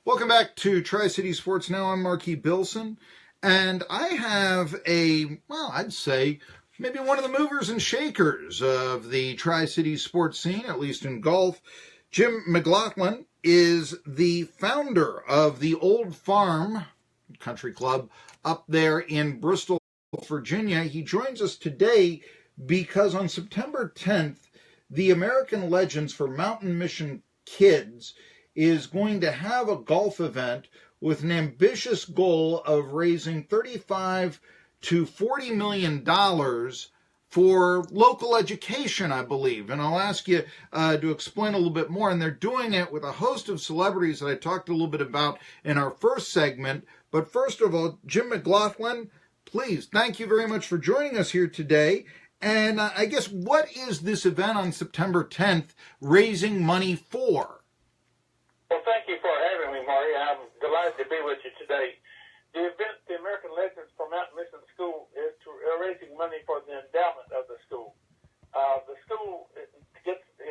Welcome back to Tri-City Sports Now. I'm Marky Bilson, and I have I'd say maybe one of the movers and shakers of the Tri-City sports scene, at least in golf. Jim McGlothlin is the founder of the Old Farm Country Club up there in Bristol, Virginia. He joins us today because on September 10th, the American Legends for Mountain Mission Kids is going to have a golf event with an ambitious goal of raising $35 to $40 million for local education, I believe. And I'll ask you to explain a little bit more. And they're doing it with a host of celebrities that I talked a little bit about in our first segment. But first of all, Jim McGlothlin, please, thank you very much for joining us here today. And I guess, what is this event on September 10th raising money for? Well, thank you for having me, Marty. I'm delighted to be with you today. The event, the American Legends for Mountain Mission School, is raising money for the endowment of the school. The school it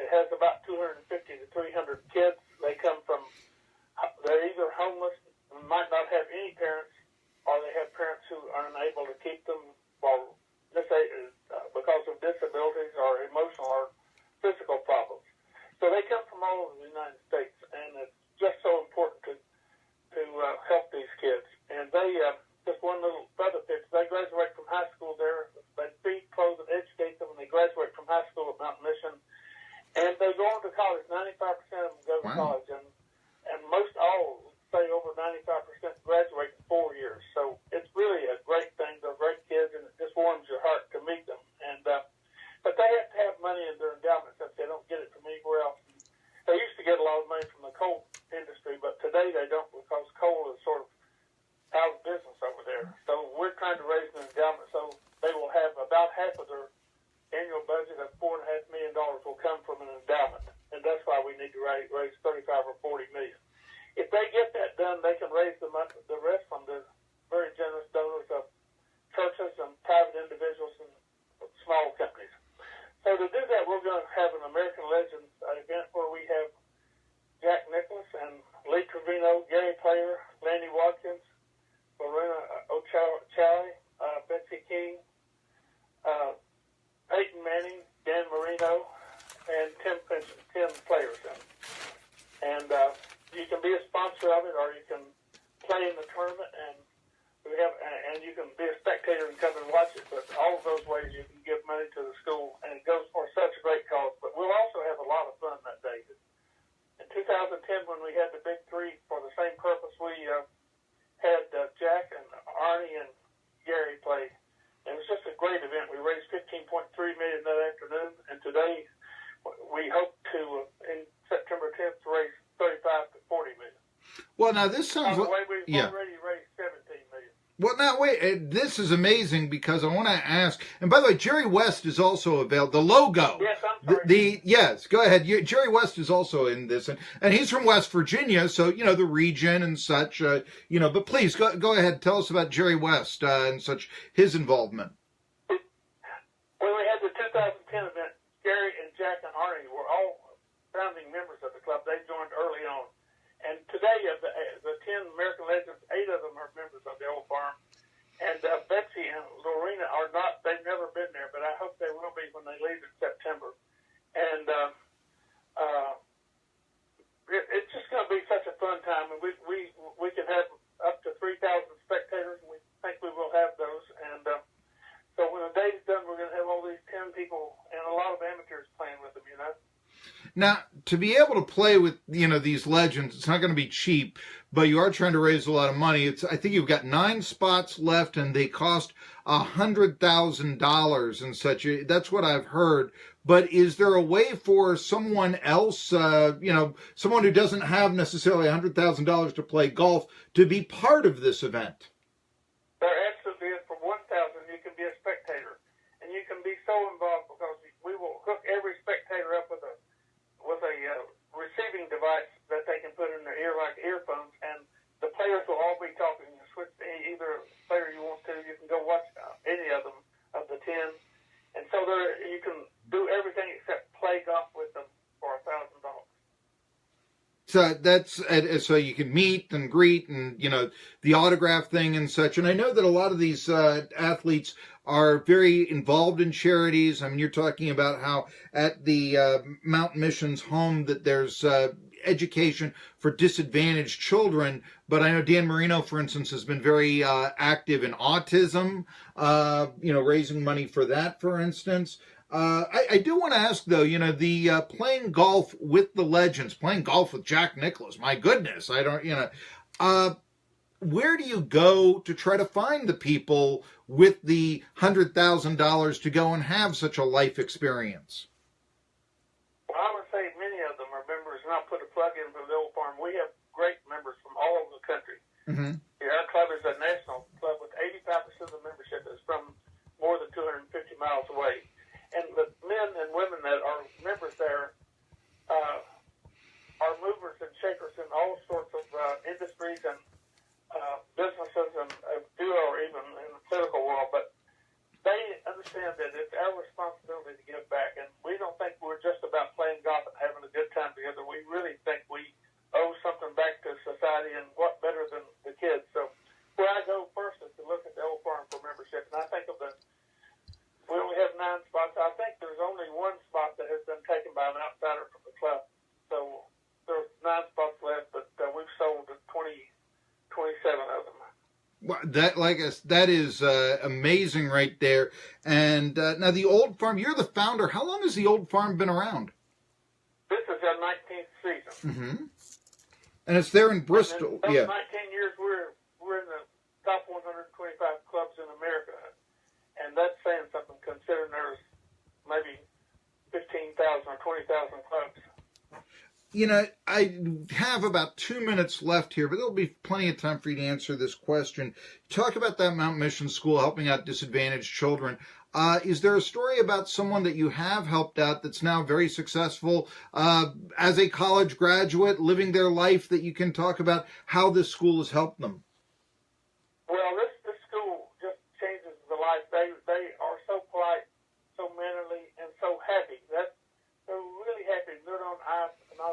has about 250 to 300 kids. They come from, they're either homeless, might not have any parents, or they have parents who are unable to keep them for, let's say, because of disabilities or emotional or physical problems. So they come from all over the United States, and it's just so important to help these kids. And they, just one little feather pitch, they graduate from high school there. They feed, clothe, and educate them, and they graduate from high school at Mountain Mission. And they go on to college. 95% of them go to college, and most all, say over 95%, graduate in 4 years. So it's really a great thing. They're great kids, and it just warms your heart to meet them. And but they have to have money in their endowment since they don't get it from anywhere else. They used to get a lot of money from the coal industry, but today they don't, because coal is sort of out of business over there. So we're trying to raise an endowment so they will have about half of their annual budget of $4.5 million will come from an endowment. And that's why we need to raise 35 or 40 million. If they get that done, they can raise the rest from the very generous donors of churches and private individuals and small companies. So to do that, we're going to have an American Legends event where we have Jack Nicklaus and Lee Trevino, Gary Player, Lanny Watkins, Lorena O'Challey, Betsy King, Peyton Manning, Dan Marino, and Tim Players. And you can be a sponsor of it, or you can play in the tournament, and you can be a spectator and come and watch it. But all of those ways you can give money to the school, and it goes for such a great cause. But we'll also have a lot of fun that day. In 2010, when we had the Big Three for the same purpose, we had Jack and Arnie and Gary play. And it was just a great event. We raised $15.3 million that afternoon, and today we hope to, in September 10th, to raise 35 to 40 million. Well, now this sounds By the way, we've already raised 17 million. Well, now wait, this is amazing because I want to ask. And by the way, Jerry West is also available. The logo. Yes, I'm sorry. Yes, go ahead. Jerry West is also in this, and he's from West Virginia, so the region and such. But please go ahead. Tell us about Jerry West and such, his involvement. When we had the 2010 event, Gary and Jack and Arnie were all founding members of the club. They joined early on. And today, of the 10 American Legends, 8 of them are members of the Old Farm. And Betsy and Lorena are not, they've never been there, but I hope they will be when they leave in September. And it's just going to be such a fun time. And we can have up to 3,000 spectators, and we think we will have those. And so when the day's done, we're going to have all these 10 people and a lot of amateurs playing with them, Now, to be able to play with, these legends, it's not going to be cheap, but you are trying to raise a lot of money. I think you've got 9 spots left, and they cost $100,000 and such. That's what I've heard. But is there a way for someone else, someone who doesn't have necessarily $100,000 to play golf, to be part of this event? There absolutely is. For 1,000, you can be a spectator, and you can be so involved because we will hook every spectator up with a receiving device that they can put in their ear like earphones, and the players will all be talking. You switch to either player you want to. You can go watch any of them, of the 10. And so you can do everything except play golf with them for $1,000. So that's so you can meet and greet and, the autograph thing and such. And I know that a lot of these athletes are very involved in charities. I mean, you're talking about how at the Mountain Missions home that there's education for disadvantaged children. But I know Dan Marino, for instance, has been very active in autism, raising money for that, for instance. I do want to ask, though, the playing golf with the legends, playing golf with Jack Nicklaus, my goodness, I don't, where do you go to try to find the people with the $100,000 to go and have such a life experience? Well, I would say many of them are members, and I'll put a plug in for the old farm. We have great members from all over the country. Mm-hmm. Our club is a national club with 85% of the membership is from more than 250 miles away. And the men and women that are members there are movers and shakers in all sorts of industries and businesses and or even in the political world. But they understand that it's our responsibility to give back. And we don't think we're just about playing golf and having a good time together. We really think we owe something back to society, and what better than the kids. So where I go first is to look at the old farm for membership. And I think of we only have 9 spots. I think there's only 1 spot that has been taken by an outsider from the club. So there's 9 spots left, but we've sold 27 of them. Well, that is amazing right there. And now the Old Farm, you're the founder. How long has the Old Farm been around? This is our 19th season. Mm-hmm. And it's there in Bristol. Those Yeah. 19 years, we're in the top 125 clubs in America. And that's saying something, considering there's maybe 15,000 or 20,000 clubs. I have about 2 minutes left here, but there'll be plenty of time for you to answer this question. Talk about that Mountain Mission School helping out disadvantaged children. Is there a story about someone that you have helped out that's now very successful as a college graduate, living their life, that you can talk about how this school has helped them? Well, this school just changes the life. They are so polite, so mannerly, and so happy. They're really happy. They're not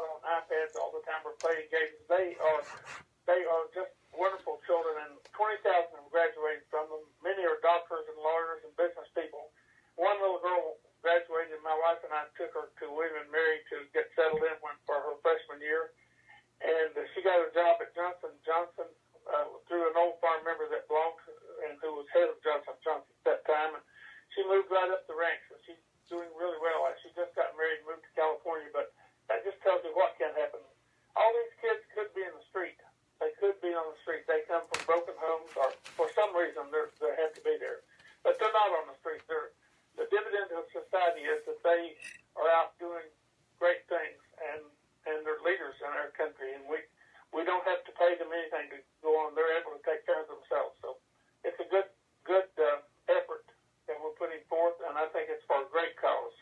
on iPads all the time or playing games. They are just wonderful children, and 20,000 have graduated from them. Many are doctors and lawyers and business people. One little girl graduated, and my wife and I took her to William and Mary to get settled in for her freshman year, and she got a job at Johnson & Johnson through an old farm member that belonged to, and who was head of Johnson & Johnson at that time. And she moved right up the ranks, and she's doing really well. She just got married and moved to California, but that just tells you what can happen. All these kids could be in the street. They could be on the street. They come from broken homes, or for some reason they have to be there. But they're not on the street. The dividend of society is that they are out doing great things, and they're leaders in our country, and we don't have to pay them anything to go on. They're able to take care of themselves. So it's a good effort that we're putting forth, and I think it's for a great cause.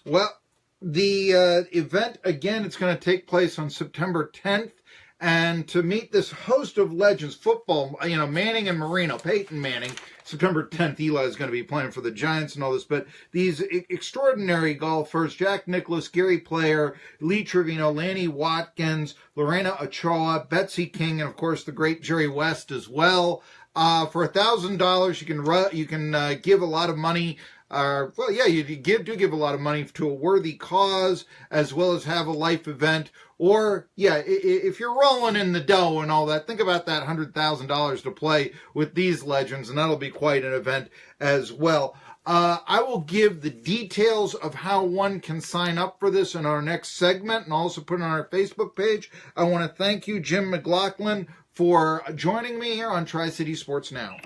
Well, the event, again, it's going to take place on September 10th. And to meet this host of legends, football, Manning and Marino, Peyton Manning, September 10th, Eli is going to be playing for the Giants and all this, but these extraordinary golfers, Jack Nicklaus, Gary Player, Lee Trevino, Lanny Watkins, Lorena Ochoa, Betsy King, and of course the great Jerry West as well. For $1,000, you can give a lot of money. You do give a lot of money to a worthy cause, as well as have a life event. Or, if you're rolling in the dough and all that, think about that $100,000 to play with these legends, and that'll be quite an event as well. I will give the details of how one can sign up for this in our next segment, and also put it on our Facebook page. I want to thank you, Jim McGlothlin, for joining me here on Tri-City Sports Now.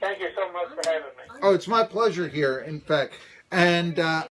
Thank you so much for having me. Oh, it's my pleasure here, in fact. And